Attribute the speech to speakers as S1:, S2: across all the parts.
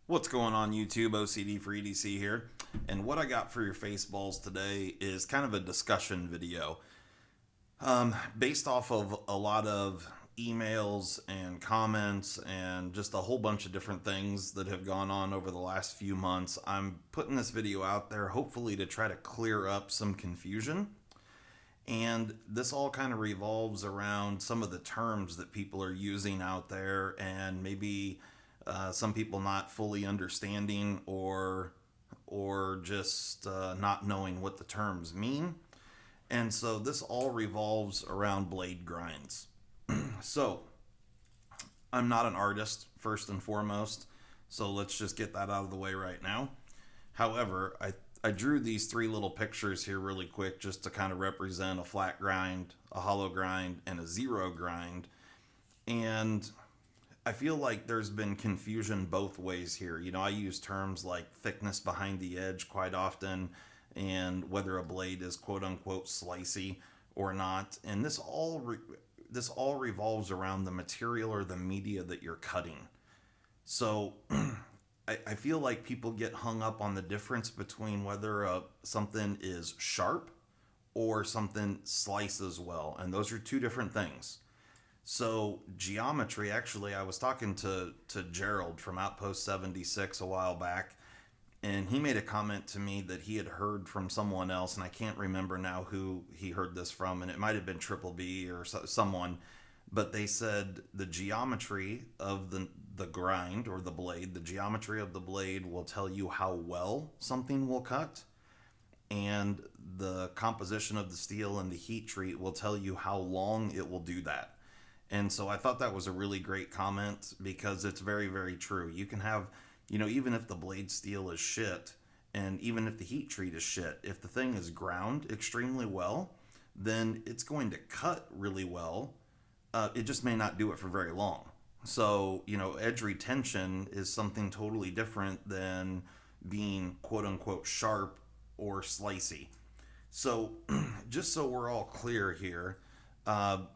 S1: What's going on YouTube? OCD for EDC here. And what I got for your face balls today is kind of a discussion video. Based off of a lot of emails and comments and just a whole bunch of different things that have gone on over the last few months, I'm putting this video out there hopefully to try to clear up some confusion. And this all kind of revolves around some of the terms that people are using out there, and maybe some people not fully understanding or just not knowing what the terms mean. And so this all revolves around blade grinds. So I'm not an artist, first and foremost, so let's just get that out of the way right now. However, I drew these three little pictures here really quick just to kind of represent a flat grind, a hollow grind, and a zero grind. And I feel like there's been confusion both ways here. You know, I use terms like thickness behind the edge quite often, and whether a blade is quote unquote slicey or not. And this all revolves around the material or the media that you're cutting. So I feel like people get hung up on the difference between whether something is sharp or something slices well, and those are two different things. So geometry, actually, I was talking to Gerald from Outpost 76 a while back, and he made a comment to me that he had heard from someone else, and I can't remember now who he heard this from, and it might have been Triple B or someone, but they said the geometry of the grind or the blade, the geometry of the blade will tell you how well something will cut, and the composition of the steel and the heat treat will tell you how long it will do that. And so I thought that was a really great comment because it's very, very true. You can have, you know, even if the blade steel is shit and even if the heat treat is shit, if the thing is ground extremely well, then it's going to cut really well. It just may not do it for very long. So, you know, edge retention is something totally different than being quote unquote sharp or slicey. So, just so we're all clear here,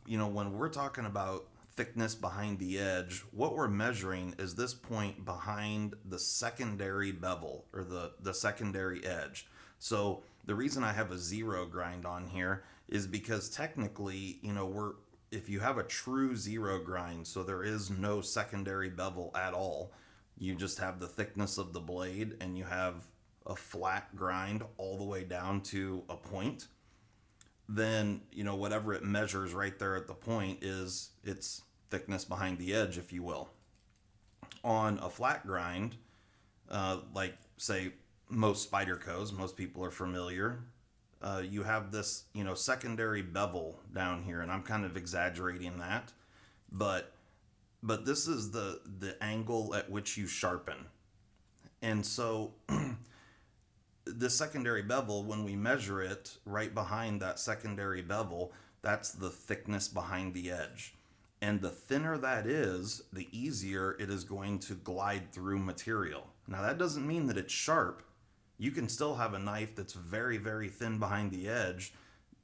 S1: you know, when we're talking about thickness behind the edge, what we're measuring is this point behind the secondary bevel or the secondary edge. So the reason I have a zero grind on here is because technically, you know, if you have a true zero grind, so there is no secondary bevel at all, you just have the thickness of the blade and you have a flat grind all the way down to a point, then, you know, whatever it measures right there at the point is its thickness behind the edge, if you will. On a flat grind, like say most Spydercos, most people are familiar, you have this, you know, secondary bevel down here, and I'm kind of exaggerating that, but this is the angle at which you sharpen. And so the secondary bevel, when we measure it right behind that secondary bevel, that's the thickness behind the edge. And the thinner that is, the easier it is going to glide through material. Now, that doesn't mean that it's sharp. You can still have a knife that's very, very thin behind the edge,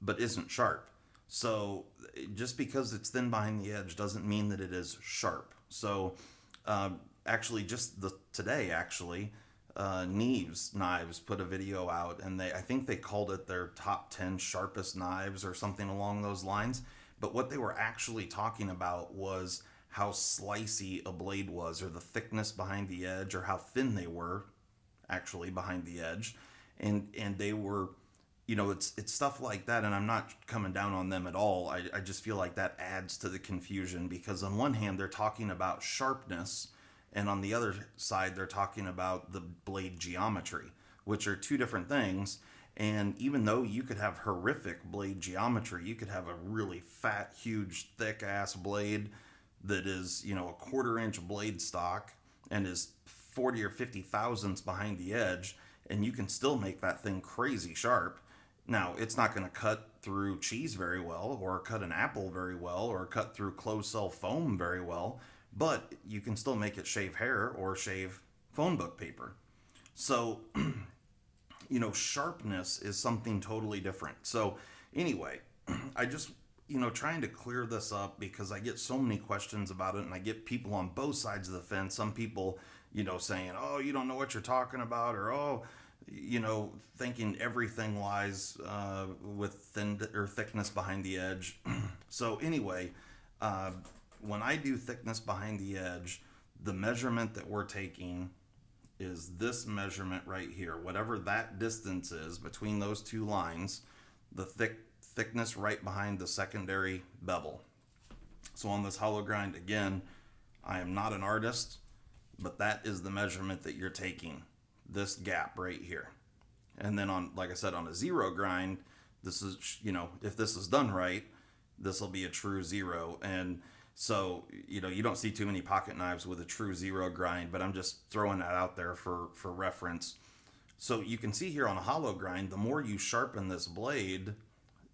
S1: but isn't sharp. So just because it's thin behind the edge doesn't mean that it is sharp. So actually, today, Neves Knives put a video out, and I think they called it their top 10 sharpest knives or something along those lines. But what they were actually talking about was how slicey a blade was, or the thickness behind the edge, or how thin they were actually behind the edge. And they were, you know, it's stuff like that, and I'm not coming down on them at all. I just feel like that adds to the confusion, because on one hand they're talking about sharpness, and on the other side they're talking about the blade geometry, which are two different things. And even though you could have horrific blade geometry, you could have a really fat, huge, thick ass blade that is, you know, a 1/4 inch blade stock and is 40 or 50 thousandths behind the edge, and you can still make that thing crazy sharp. Now, it's not going to cut through cheese very well, or cut an apple very well, or cut through closed cell foam very well, but you can still make it shave hair or shave phone book paper. So, you know, sharpness is something totally different. So, anyway, I just trying to clear this up because I get so many questions about it, and I get people on both sides of the fence. Some people, saying, "Oh, you don't know what you're talking about," or "Oh, thinking everything lies with thin or thickness behind the edge." So anyway, uh, when I do thickness behind the edge, the measurement that we're taking is this measurement right here. Whatever that distance is between those two lines, the thickness right behind the secondary bevel. So on this hollow grind, again, I am not an artist, but that is the measurement that you're taking, this gap right here. And then on, like I said, on a zero grind, this is, if this is done right, this will be a true zero. And so, you don't see too many pocket knives with a true zero grind, but I'm just throwing that out there for reference. So you can see here on a hollow grind, the more you sharpen this blade,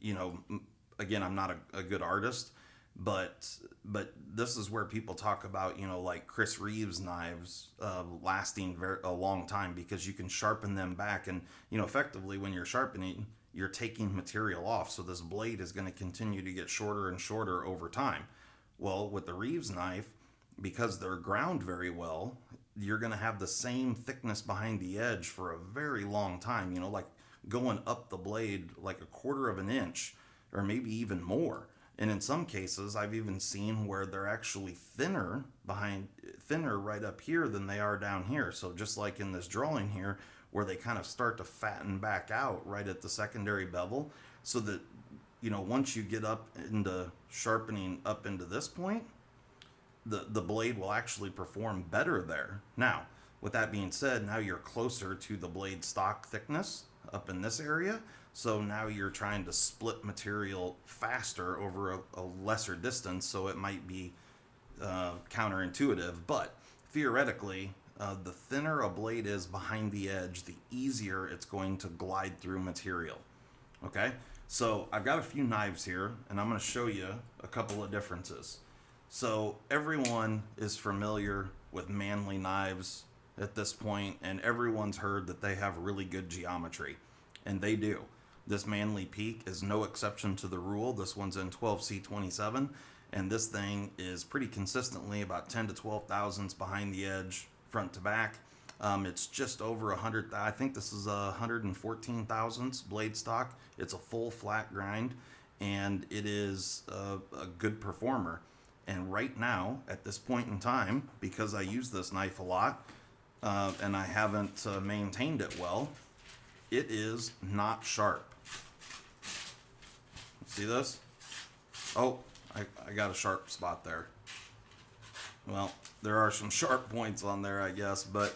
S1: again, I'm not a good artist, but this is where people talk about, like Chris Reeves knives lasting a long time, because you can sharpen them back, and effectively when you're sharpening, you're taking material off, so this blade is going to continue to get shorter and shorter over time. Well, with the Reeves knife, because they're ground very well, you're going to have the same thickness behind the edge for a very long time, like going up the blade like a quarter of an inch or maybe even more. And in some cases, I've even seen where they're actually thinner right up here than they are down here. So just like in this drawing here, where they kind of start to fatten back out right at the secondary bevel, so that, once you get up into sharpening up into this point, the blade will actually perform better there. Now, with that being said, now you're closer to the blade stock thickness up in this area. So now you're trying to split material faster over a lesser distance, so it might be counterintuitive. But theoretically, the thinner a blade is behind the edge, the easier it's going to glide through material. Okay, so I've got a few knives here, and I'm going to show you a couple of differences. So everyone is familiar with manly knives at this point, and everyone's heard that they have really good geometry, and they do. This manly peak is no exception to the rule. This one's in 12C27, and this thing is pretty consistently about 10 to 12 thousandths behind the edge, front to back. It's just over 100. I think this is 114 thousandths blade stock. It's a full flat grind, and it is a good performer. And right now, at this point in time, because I use this knife a lot, and I haven't maintained it well, it is not sharp. See this? Oh, I got a sharp spot there. Well, there are some sharp points on there, I guess, but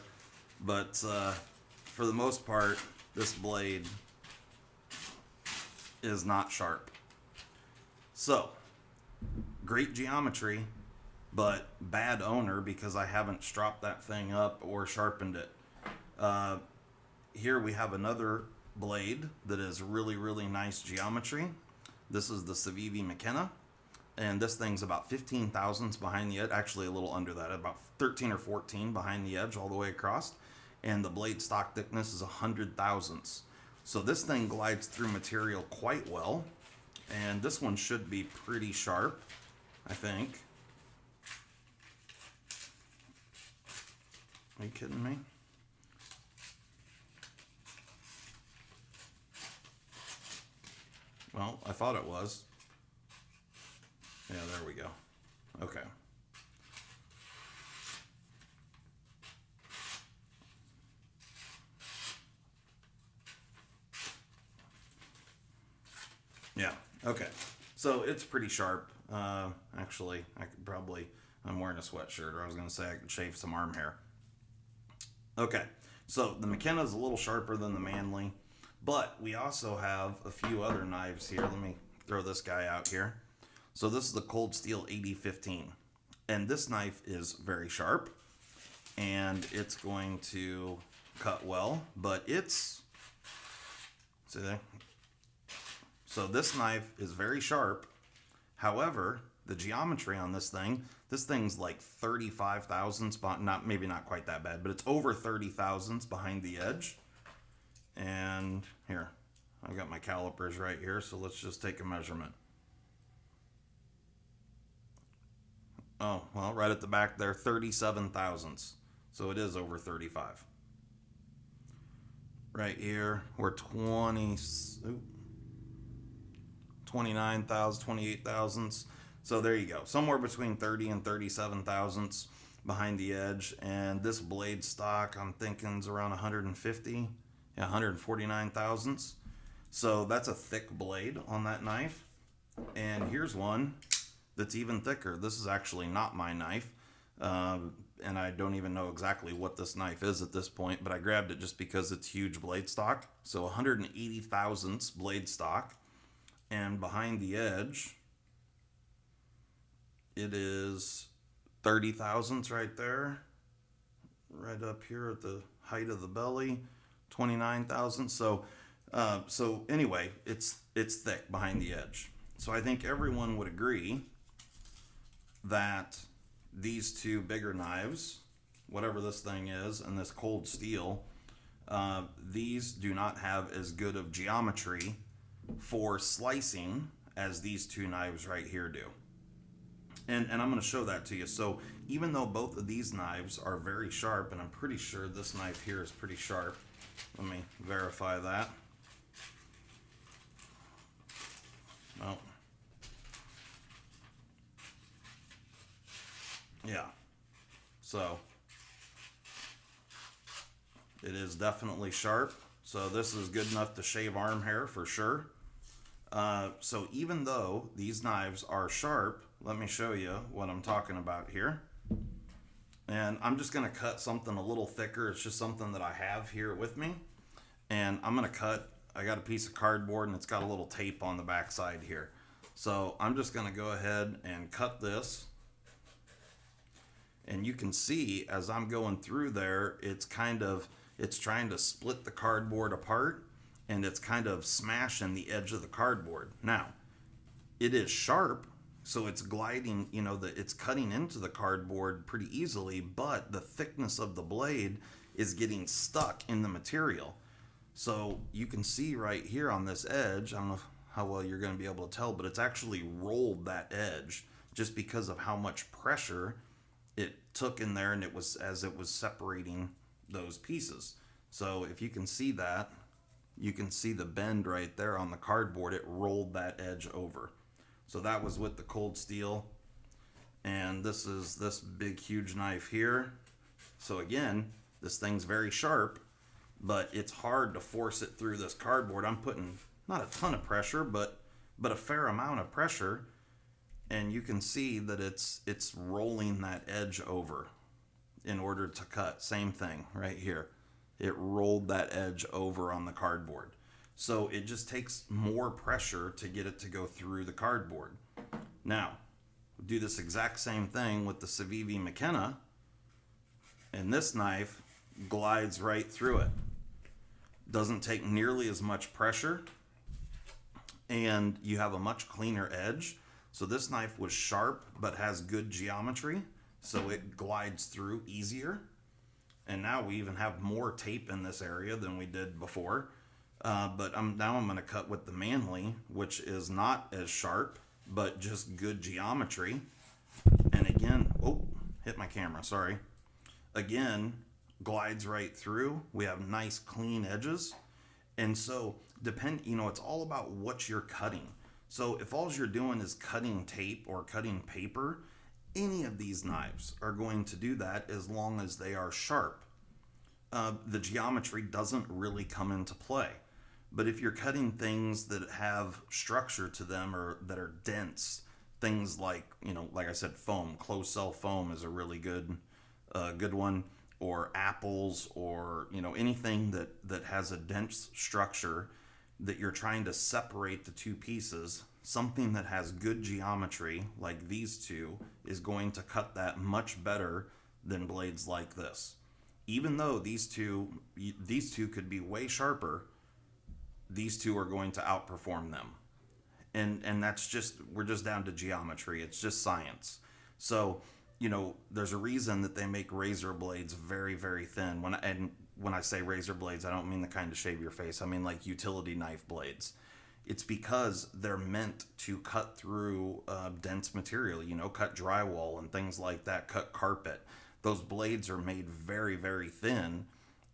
S1: for the most part, this blade is not sharp. So, great geometry, but bad owner because I haven't stropped that thing up or sharpened it. Here we have another blade that is really, really nice geometry. This is the Civivi McKenna, and this thing's about 15 thousandths behind the edge, actually a little under that, about 13 or 14 behind the edge all the way across, and the blade stock thickness is 100 thousandths. So this thing glides through material quite well, and this one should be pretty sharp, I think. Are you kidding me? Well, I thought it was. Yeah, there we go. Okay. Yeah, okay. So it's pretty sharp. Actually, I could probably, I'm wearing a sweatshirt, or I was going to say I could shave some arm hair. Okay, so the McKenna is a little sharper than the Manly, but we also have a few other knives here. Let me throw this guy out here. So this is the Cold Steel 8015, and this knife is very sharp, and it's going to cut well, but it's, see there? So this knife is very sharp. However, the geometry on this thing's like 35 thousandths, maybe not quite that bad, but it's over 30 thousandths behind the edge. And here, I've got my calipers right here, so let's just take a measurement. Oh, well, right at the back there, 37 thousandths. So it is over 35. Right here, we're 29 thousand, 28 thousandths. So there you go. Somewhere between 30 and 37 thousandths behind the edge. And this blade stock, I'm thinking, is around 150, 149 thousandths. So that's a thick blade on that knife. And here's one that's even thicker. This is actually not my knife. And I don't even know exactly what this knife is at this point, but I grabbed it just because it's huge blade stock. So 180 thousandths blade stock. And behind the edge, it is 30 thousandths right there. Right up here at the height of the belly, 29 thousandths. So anyway, it's thick behind the edge. So I think everyone would agree that these two bigger knives, whatever this thing is, and this cold steel, these do not have as good of geometry for slicing as these two knives right here do. And I'm going to show that to you. So even though both of these knives are very sharp, and I'm pretty sure this knife here is pretty sharp. Let me verify that. Oh. Yeah. So it is definitely sharp. So this is good enough to shave arm hair for sure. So even though these knives are sharp, let me show you what I'm talking about here. And I'm just going to cut something a little thicker. It's just something that I have here with me. And I'm going to cut, I got a piece of cardboard and it's got a little tape on the back side here. So I'm just going to go ahead and cut this. And you can see as I'm going through there, it's trying to split the cardboard apart, and it's kind of smashing the edge of the cardboard. Now, it is sharp, so it's gliding, it's cutting into the cardboard pretty easily, but the thickness of the blade is getting stuck in the material. So you can see right here on this edge, I don't know how well you're going to be able to tell, but it's actually rolled that edge just because of how much pressure it took in there, and it was as it was separating those pieces. So if you can see that, you can see the bend right there on the cardboard. It rolled that edge over. So that was with the cold steel. And this is this big huge knife here. So again, this thing's very sharp, but it's hard to force it through this cardboard. I'm putting not a ton of pressure, but a fair amount of pressure. And you can see that it's rolling that edge over in order to cut. Same thing right here. It rolled that edge over on the cardboard. So it just takes more pressure to get it to go through the cardboard. Now, do this exact same thing with the Civivi McKenna, and this knife glides right through it. Doesn't take nearly as much pressure, and you have a much cleaner edge. So this knife was sharp but has good geometry, so it glides through easier. And now we even have more tape in this area than we did before. But now I'm going to cut with the Manly, which is not as sharp, but just good geometry. And again, hit my camera, sorry. Again, glides right through. We have nice clean edges. And so it's all about what you're cutting. So if all you're doing is cutting tape or cutting paper, any of these knives are going to do that as long as they are sharp. The geometry doesn't really come into play. But if you're cutting things that have structure to them or that are dense, things like, like I said, foam, closed cell foam is a really good one, or apples, or, anything that has a dense structure that you're trying to separate the two pieces, something that has good geometry like these two is going to cut that much better than blades like this. Even though these two could be way sharper, these two are going to outperform them. And that's we're just down to geometry. It's just science. So, there's a reason that they make razor blades very, very thin. When I say razor blades, I don't mean the kind to shave your face. I mean like utility knife blades. It's because they're meant to cut through dense material, you know, cut drywall and things like that, cut carpet. Those blades are made very, very thin.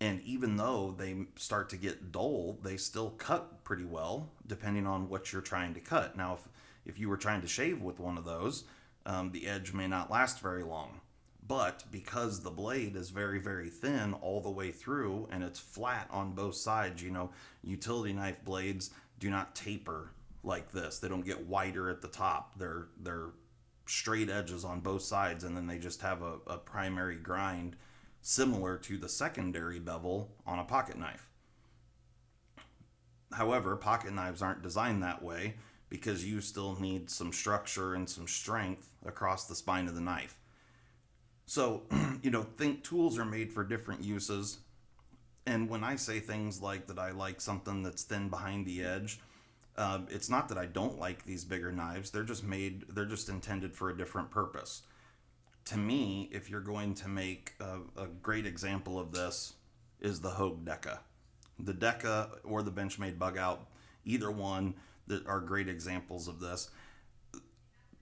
S1: And even though they start to get dull, they still cut pretty well, depending on what you're trying to cut. Now, if you were trying to shave with one of those, the edge may not last very long. But because the blade is very, very thin all the way through and it's flat on both sides, you know, utility knife blades do not taper like this. They don't get wider at the top. They're straight edges on both sides, and then they just have a primary grind similar to the secondary bevel on a pocket knife. However, pocket knives aren't designed that way because you still need some structure and some strength across the spine of the knife. So, you know, think tools are made for different uses. And when I say things like that, I like something that's thin behind the edge, it's not that I don't like these bigger knives. They're just intended for a different purpose. To me, if you're going to make a great example of this is the Hogue Deca. The Deca or the Benchmade Bug Out, either one, that are great examples of this.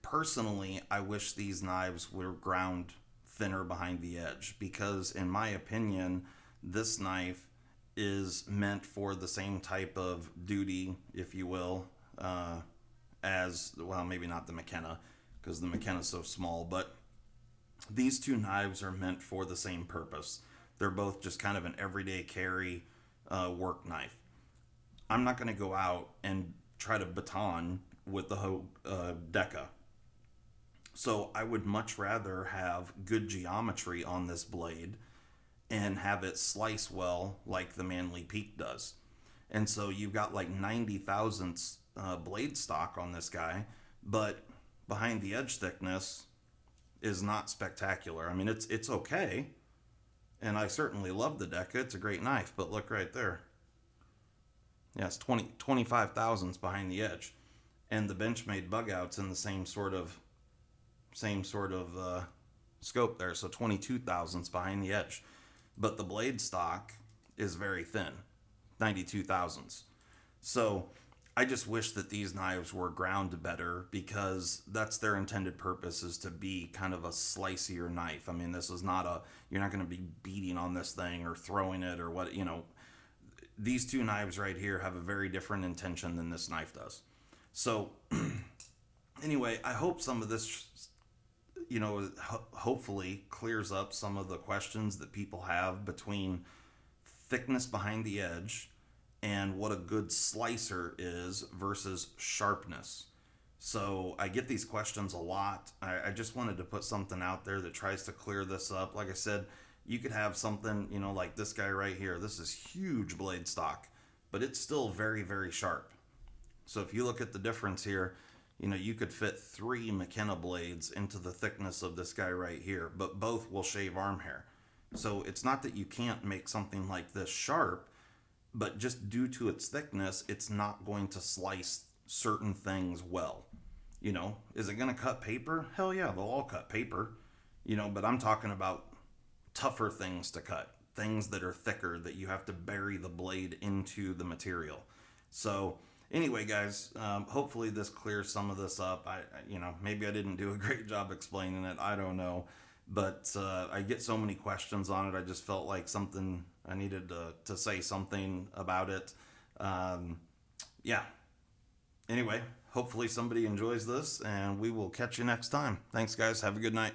S1: Personally, I wish these knives were ground thinner behind the edge because, in my opinion, this knife is meant for the same type of duty, if you will, as, well, maybe not the McKenna, because the McKenna is so small, but these two knives are meant for the same purpose. They're both just kind of an everyday carry work knife. I'm not going to go out and try to baton with the Hogue Deca. So I would much rather have good geometry on this blade and have it slice well like the Manly Peak does. And so you've got like 90 thousandths blade stock on this guy, but behind the edge thickness is not spectacular. I mean, it's okay, and I certainly love the Deca. It's a great knife, but look right there. Yeah, it's 25 thousandths behind the edge. And the Benchmade Bug Out's in the same sort of scope there, so 22 thousandths behind the edge. But the blade stock is very thin, 92 thousandths. So I just wish that these knives were ground better because that's their intended purpose, is to be kind of a slicier knife. I mean, this is not you're not going to be beating on this thing or throwing it or what, you know. These two knives right here have a very different intention than this knife does. So anyway, I hope some of this, you know, hopefully clears up some of the questions that people have between thickness behind the edge and what a good slicer is versus sharpness. So I get these questions a lot. I just wanted to put something out there that tries to clear this up. Like I said, you could have something, you know, like this guy right here. This is huge blade stock, but it's still very, very sharp. So if you look at the difference here, you know, you could fit 3 McKenna blades into the thickness of this guy right here, but both will shave arm hair. So it's not that you can't make something like this sharp, but just due to its thickness, it's not going to slice certain things well. You know, is it going to cut paper? Hell yeah, they'll all cut paper. You know, but I'm talking about tougher things to cut, things that are thicker that you have to bury the blade into the material. So anyway, guys, hopefully this clears some of this up. You know, maybe I didn't do a great job explaining it. I don't know. But I get so many questions on it. I just felt like I needed to say something about it. Yeah. Anyway, hopefully somebody enjoys this, and we will catch you next time. Thanks, guys. Have a good night.